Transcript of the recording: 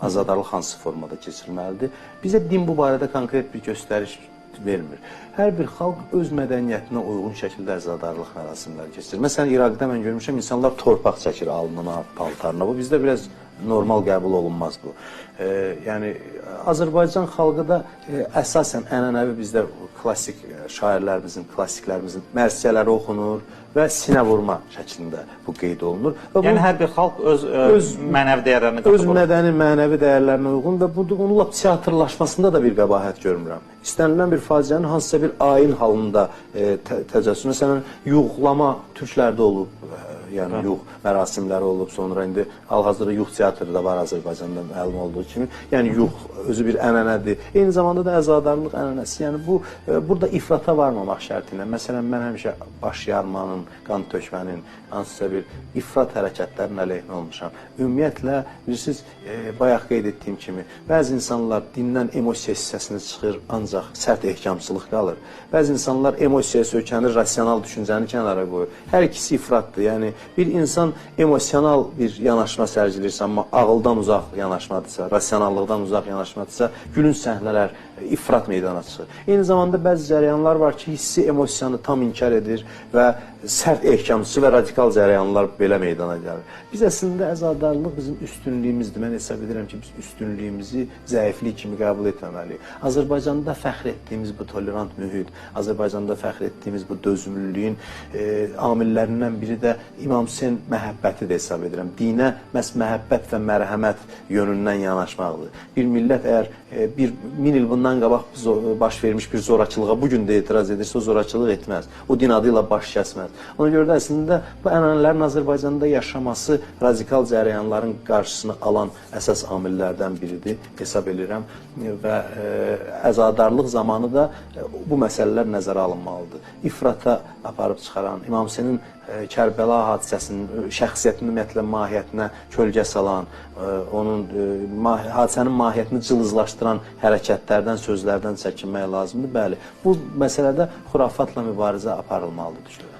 azadarlıq hansı formada keçirilməlidir? Bizə din bu barədə konkret bir göstəriş vermir. Hər bir xalq öz mədəniyyətinə uyğun şəkildə əzadarlıq mərasimləri keçirir. Məsələn, İraqda mən görmüşəm, insanlar torpaq çəkir alnına, paltarına. Bu bizdə biraz normal qəbul olunmaz bu. Yəni, Azərbaycan xalqı da əsasən ənənəvi bizdə klassik şairlərimizin, klassiklərimizin mərsiyələri oxunur və sinə vurma şəklində bu qeyd olunur. Yəni, hər bir xalq öz mənəvi dəyərlərini qatıb. Öz mədəni, mənəvi dəyərlərinə uyğun və onun lap teatrlaşmasında da bir qəbahət görmürəm. İstənilən bir faciənin hansısa bir ayin halında təcəssüs. Məsələn, yuğlama türklərdə olub, yəni yuğ mərasimləri olub, sonra indi hal-hazırda yuğ teatrı da var Azərbaycanda məlum olduğu kimi. Yəni yuğ özü bir ənənədir. Eyni zamanda da əzadarlıq ənənəsi. Yəni burada ifrata varmamaq şərti ilə. Məsələn, mən həmişə baş yarmanın, qan tökmənin, hansısa bir ifrat hərəkətlərin əleyhinə olmuşam. Ümumiyyətlə, bilirsiniz, bayaq qeyd etdiyim kimi, bəzi insanlar dindən emosiya hissəsini çıxır, ancaq sərt ehkamçılıq qalır. Bəzi insanlar emosiyaya söykənir, rasional düşüncəni kənara qoyur. Hər ikisi ifratdır. Yəni, bir insan emosional bir yanaşma sərgilirsə, amma ağıldan uzaq yanaşmadırsa, rasionallıqdan uzaq yanaşmadırsa, gülünc səhnələr, ifrat meydana çıxır. Eyni zamanda bəzi cərəyanlar var ki, hissi, emosiyanı tam inkar edir və sərt ehkamçı və radikal cərəyanlar belə meydana gəlir. Biz əslində əzadarlıq bizim üstünlüyümüzdür. Mən hesab edirəm ki, biz üstünlüyümüzü zəiflik kimi qəbul etməməliyik. Azərbaycanda fəxr etdiyimiz bu tolerant mühit, Azərbaycanda fəxr etdiyimiz bu dözümlülüyün amillərindən biri də İmam Hüseyn məhəbbəti də hesab edirəm. Dinə məhz məhəbbət və mərhəmət yönündən yanaşmaqdır. Bir millət əgər 1000 il bundan qabaq baş vermiş bir zorakılığa bugün də etiraz edirsə, o zorakılıq etməz. O din adı ilə baş kəsməz. Ona görə də əslində bu ənənələrin Azərbaycanda yaşaması radikal cərəyanların qarşısını alan əsas amillərdən biridir, hesab edirəm. Və əzadarlıq zamanı da bu məsələlər nəzərə alınmalıdır. İfrata aparıb çıxaran, İmam Hüseynin Kərbəla hadisəsinin şəxsiyyətinin ümumiyyətlə mahiyyətinə kölgə salan, onun hadisənin mahiyyətini cılızlaşdıran hərəkətlərdən, sözlərdən çəkinmək lazımdır. Bəli, bu məsələdə xurafatla mübarizə aparılmalıdır, düşünürəm.